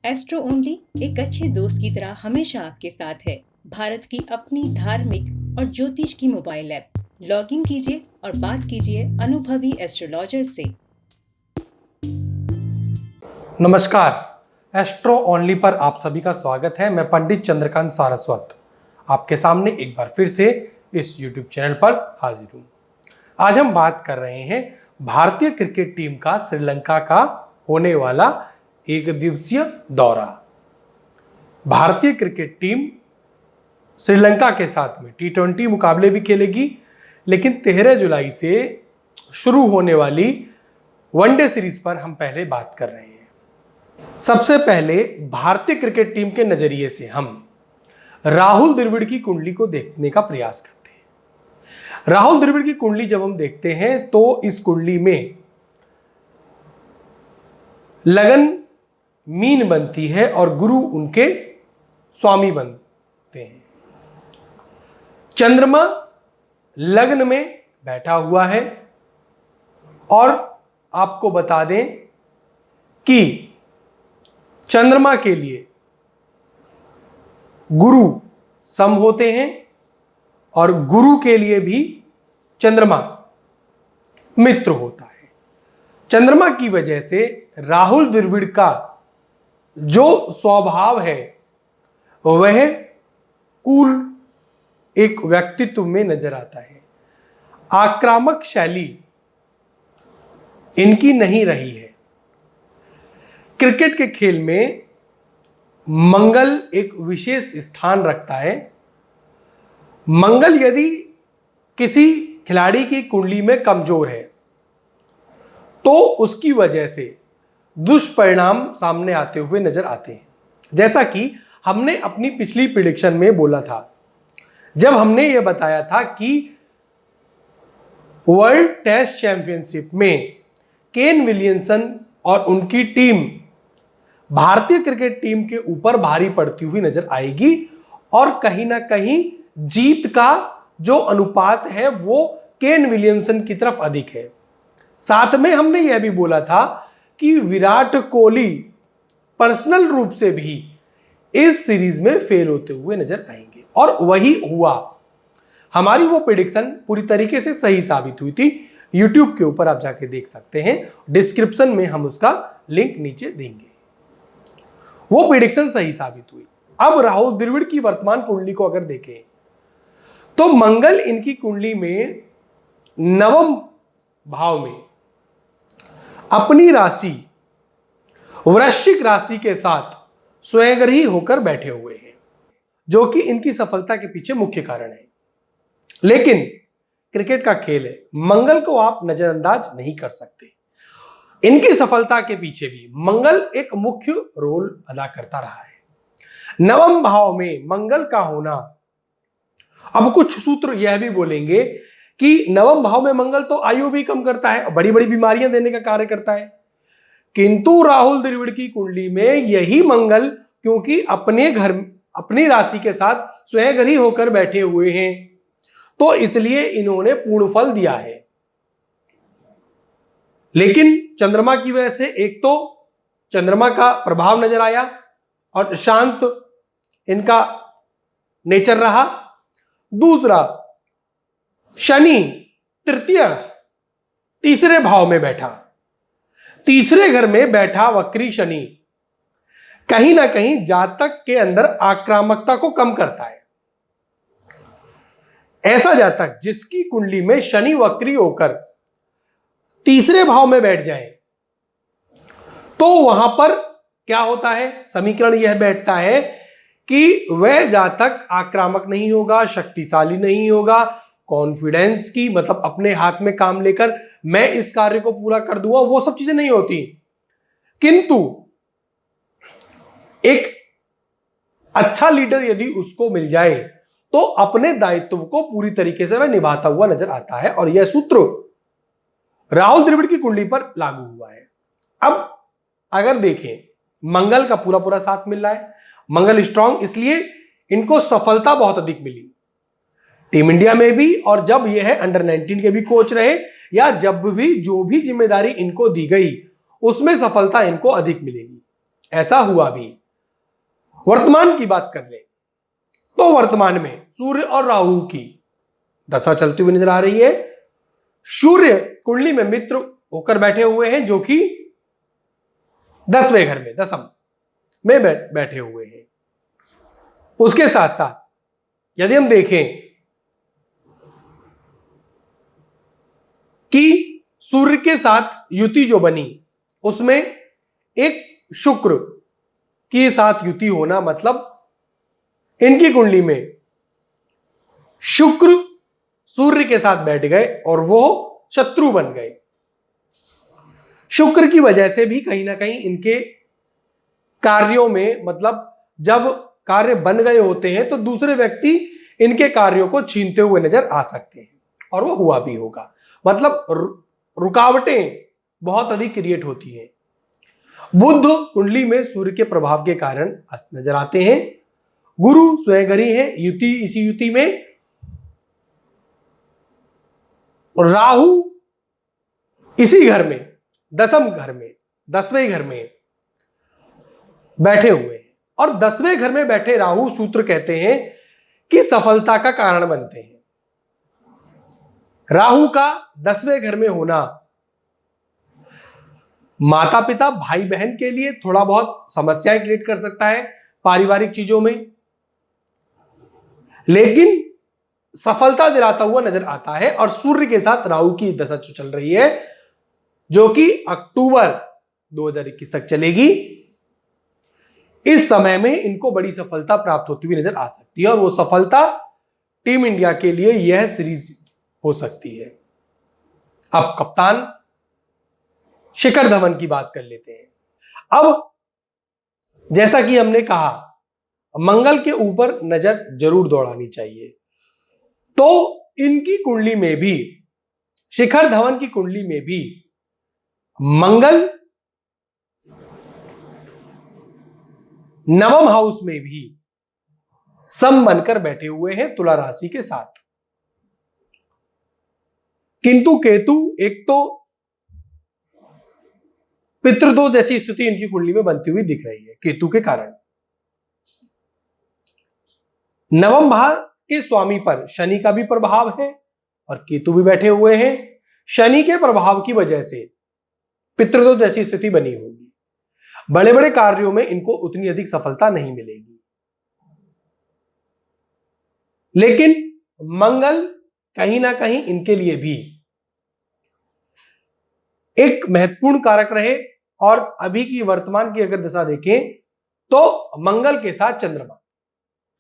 Astro only एक अच्छे दोस्त की तरह हमेशा आपके साथ है। भारत की अपनी धार्मिक और ज्योतिष की मोबाइल ऐप। लॉग इन कीजिए और बात कीजिए अनुभवी एस्ट्रोलॉजर से। नमस्कार। एस्ट्रो ओनली पर आप सभी का स्वागत है। मैं पंडित चंद्रकांत सारस्वत आपके सामने एक बार फिर से इस YouTube चैनल पर हाजिर हूँ। आज हम बात कर रहे हैं भारतीय क्रिकेट टीम का श्रीलंका का होने वाला एक दिवसीय दौरा। भारतीय क्रिकेट टीम श्रीलंका के साथ में T20 मुकाबले भी खेलेगी, लेकिन 13 जुलाई से शुरू होने वाली वनडे सीरीज पर हम पहले बात कर रहे हैं। सबसे पहले भारतीय क्रिकेट टीम के नजरिए से हम राहुल द्रविड़ की कुंडली को देखने का प्रयास करते हैं। राहुल द्रविड़ की कुंडली जब हम देखते हैं तो इस कुंडली में लगन मीन बनती है और गुरु उनके स्वामी बनते हैं। चंद्रमा लग्न में बैठा हुआ है और आपको बता दें कि चंद्रमा के लिए गुरु सम होते हैं और गुरु के लिए भी चंद्रमा मित्र होता है। चंद्रमा की वजह से राहुल द्रविड़ का जो स्वभाव है वह कूल एक व्यक्तित्व में नजर आता है। आक्रामक शैली इनकी नहीं रही है। क्रिकेट के खेल में मंगल एक विशेष स्थान रखता है। मंगल यदि किसी खिलाड़ी की कुंडली में कमजोर है तो उसकी वजह से दुष्परिणाम सामने आते हुए नजर आते हैं। जैसा कि हमने अपनी पिछली प्रेडिक्शन में बोला था, जब हमने यह बताया था कि वर्ल्ड टेस्ट चैंपियनशिप में केन विलियमसन और उनकी टीम भारतीय क्रिकेट टीम के ऊपर भारी पड़ती हुई नजर आएगी और कहीं ना कहीं जीत का जो अनुपात है वो केन विलियमसन की तरफ अधिक है। साथ में हमने यह भी बोला था कि विराट कोहली पर्सनल रूप से भी इस सीरीज में फेल होते हुए नजर आएंगे और वही हुआ। हमारी वो प्रेडिक्शन पूरी तरीके से सही साबित हुई थी। YouTube के ऊपर आप जाके देख सकते हैं, डिस्क्रिप्शन में हम उसका लिंक नीचे देंगे। वो प्रेडिक्शन सही साबित हुई। अब राहुल द्रविड़ की वर्तमान कुंडली को अगर देखें तो मंगल इनकी कुंडली में नवम भाव में अपनी राशि वृश्चिक राशि के साथ स्वयंग्रही होकर बैठे हुए हैं, जो कि इनकी सफलता के पीछे मुख्य कारण है। लेकिन क्रिकेट का खेल है, मंगल को आप नजरअंदाज नहीं कर सकते। इनकी सफलता के पीछे भी मंगल एक मुख्य रोल अदा करता रहा है। नवम भाव में मंगल का होना, अब कुछ सूत्र यह भी बोलेंगे कि नवम भाव में मंगल तो आयु भी कम करता है और बड़ी बड़ी बीमारियां देने का कार्य करता है, किंतु राहुल द्रविड़ की कुंडली में यही मंगल क्योंकि अपने घर अपनी राशि के साथ स्वयंग्रही होकर बैठे हुए हैं तो इसलिए इन्होंने पूर्ण फल दिया है। लेकिन चंद्रमा की वजह से एक तो चंद्रमा का प्रभाव नजर आया और शांत इनका नेचर रहा। दूसरा, शनि तृतीय तीसरे भाव में बैठा, तीसरे घर में बैठा वक्री शनि कहीं ना कहीं जातक के अंदर आक्रामकता को कम करता है। ऐसा जातक जिसकी कुंडली में शनि वक्री होकर तीसरे भाव में बैठ जाए तो वहां पर क्या होता है, समीकरण यह बैठता है कि वह जातक आक्रामक नहीं होगा, शक्तिशाली नहीं होगा, कॉन्फिडेंस की मतलब अपने हाथ में काम लेकर मैं इस कार्य को पूरा कर दूंगा, वो सब चीजें नहीं होती। किंतु एक अच्छा लीडर यदि उसको मिल जाए तो अपने दायित्व को पूरी तरीके से वह निभाता हुआ नजर आता है और यह सूत्र राहुल द्रविड़ की कुंडली पर लागू हुआ है। अब अगर देखें, मंगल का पूरा पूरा साथ मिल रहा है, मंगल स्ट्रांग, इसलिए इनको सफलता बहुत अधिक मिली टीम इंडिया में भी, और जब यह अंडर 19 के भी कोच रहे या जब भी जो भी जिम्मेदारी इनको दी गई उसमें सफलता इनको अधिक मिलेगी। ऐसा हुआ भी। वर्तमान की बात कर ले तो वर्तमान में सूर्य और राहु की दशा चलती हुई नजर आ रही है। सूर्य कुंडली में मित्र होकर बैठे हुए हैं, जो कि 10वें घर में, दशम में बैठे हुए हैं। उसके साथ साथ यदि हम देखें कि सूर्य के साथ युति जो बनी, उसमें एक शुक्र के साथ युति होना, मतलब इनकी कुंडली में शुक्र सूर्य के साथ बैठ गए और वो शत्रु बन गए। शुक्र की वजह से भी कहीं ना कहीं इनके कार्यों में, मतलब जब कार्य बन गए होते हैं तो दूसरे व्यक्ति इनके कार्यों को छीनते हुए नजर आ सकते हैं, और वो हुआ भी होगा। मतलब रुकावटें बहुत अधिक क्रिएट होती हैं। बुध कुंडली में सूर्य के प्रभाव के कारण नजर आते हैं। गुरु स्वयं घर ही है, युति इसी युति में। राहु इसी घर में, दसम घर में, 10वें घर में बैठे हुए हैं। और 10वें घर में बैठे राहु, सूत्र कहते हैं कि सफलता का कारण बनते हैं। राहु का 10वें घर में होना माता पिता भाई बहन के लिए थोड़ा बहुत समस्याएं क्रिएट कर सकता है पारिवारिक चीजों में, लेकिन सफलता दिलाता हुआ नजर आता है। और सूर्य के साथ राहु की दशा चल रही है, जो कि अक्टूबर 2021 तक चलेगी। इस समय में इनको बड़ी सफलता प्राप्त होती हुई नजर आ सकती है, और वो सफलता टीम इंडिया के लिए यह सीरीज हो सकती है। अब कप्तान शिखर धवन की बात कर लेते हैं। अब जैसा कि हमने कहा, मंगल के ऊपर नजर जरूर दौड़ानी चाहिए। तो इनकी कुंडली में भी, शिखर धवन की कुंडली में भी मंगल नवम हाउस में भी सम बनकर बैठे हुए हैं तुला राशि के साथ। किंतु केतु एक तो पितृदोष जैसी स्थिति इनकी कुंडली में बनती हुई दिख रही है केतु के कारण। नवम भाव के स्वामी पर शनि का भी प्रभाव है और केतु भी बैठे हुए हैं। शनि के प्रभाव की वजह से पितृदोष जैसी स्थिति बनी होगी। बड़े बड़े कार्यों में इनको उतनी अधिक सफलता नहीं मिलेगी। लेकिन मंगल कहीं ना कहीं इनके लिए भी एक महत्वपूर्ण कारक रहे। और अभी की वर्तमान की अगर दशा देखें तो मंगल के साथ चंद्रमा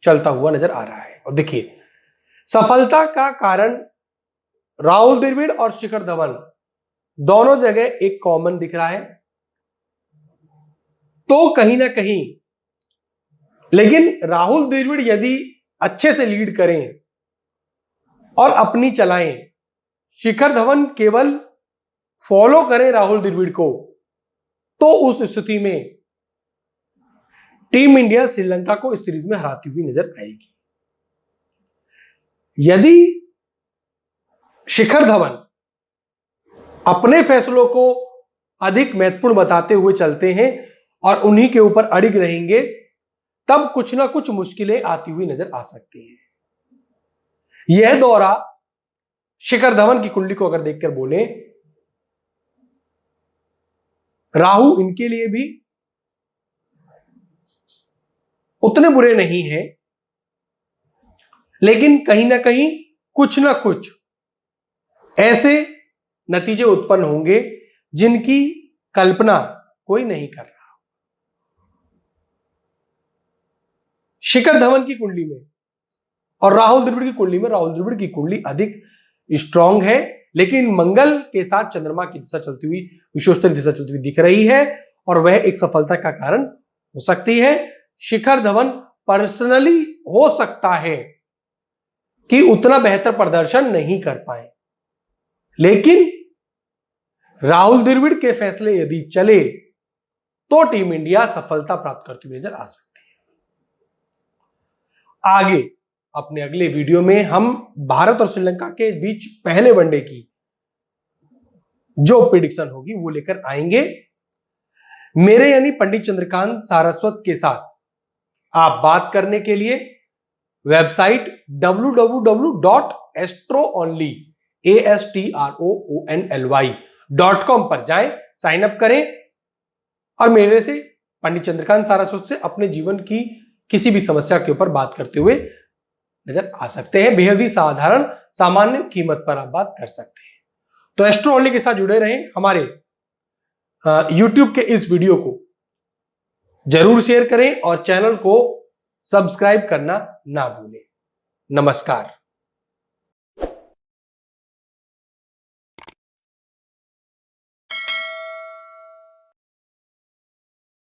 चलता हुआ नजर आ रहा है। और देखिए, सफलता का कारण राहुल द्रविड़ और शिखर धवन दोनों जगह एक कॉमन दिख रहा है। तो कहीं ना कहीं, लेकिन राहुल द्रविड़ यदि अच्छे से लीड करें और अपनी चलाएं, शिखर धवन केवल फॉलो करें राहुल द्रविड़ को, तो उस स्थिति में टीम इंडिया श्रीलंका को इस सीरीज में हराती हुई नजर आएगी। यदि शिखर धवन अपने फैसलों को अधिक महत्वपूर्ण बताते हुए चलते हैं और उन्हीं के ऊपर अड़िग रहेंगे, तब कुछ ना कुछ मुश्किलें आती हुई नजर आ सकती हैं। यह दौरा शिखर धवन की कुंडली को अगर देखकर बोले, राहु इनके लिए भी उतने बुरे नहीं हैं, लेकिन कहीं ना कहीं कुछ ना कुछ ऐसे नतीजे उत्पन्न होंगे जिनकी कल्पना कोई नहीं कर रहा। शिखर धवन की कुंडली में और राहुल द्रविड़ की कुंडली में, राहुल द्रविड़ की कुंडली अधिक स्ट्रांग है, लेकिन मंगल के साथ चंद्रमा की दिशा चलती हुई, विश्वोत्तरी दिशा चलती हुई दिख रही है, और वह एक सफलता का कारण हो सकती है। शिखर धवन पर्सनली हो सकता है कि उतना बेहतर प्रदर्शन नहीं कर पाए, लेकिन राहुल द्रविड़ के फैसले यदि चले तो टीम इंडिया सफलता प्राप्त करती हुई नजर आ सकती है। आगे अपने अगले वीडियो में हम भारत और श्रीलंका के बीच पहले वनडे की जो प्रिडिक्शन होगी वो लेकर आएंगे। मेरे यानी पंडित चंद्रकांत सारस्वत के साथ आप बात करने के लिए वेबसाइट www.astroonly.com पर जाएं, साइन अप करें और मेरे से पंडित चंद्रकांत सारस्वत से अपने जीवन की किसी भी समस्या के ऊपर बात करते हुए नजर आ सकते हैं। बेहद ही साधारण सामान्य कीमत पर आप बात कर सकते हैं। तो एस्ट्रो ओनली के साथ जुड़े रहें। हमारे YouTube के इस वीडियो को जरूर शेयर करें और चैनल को सब्सक्राइब करना ना भूलें। नमस्कार।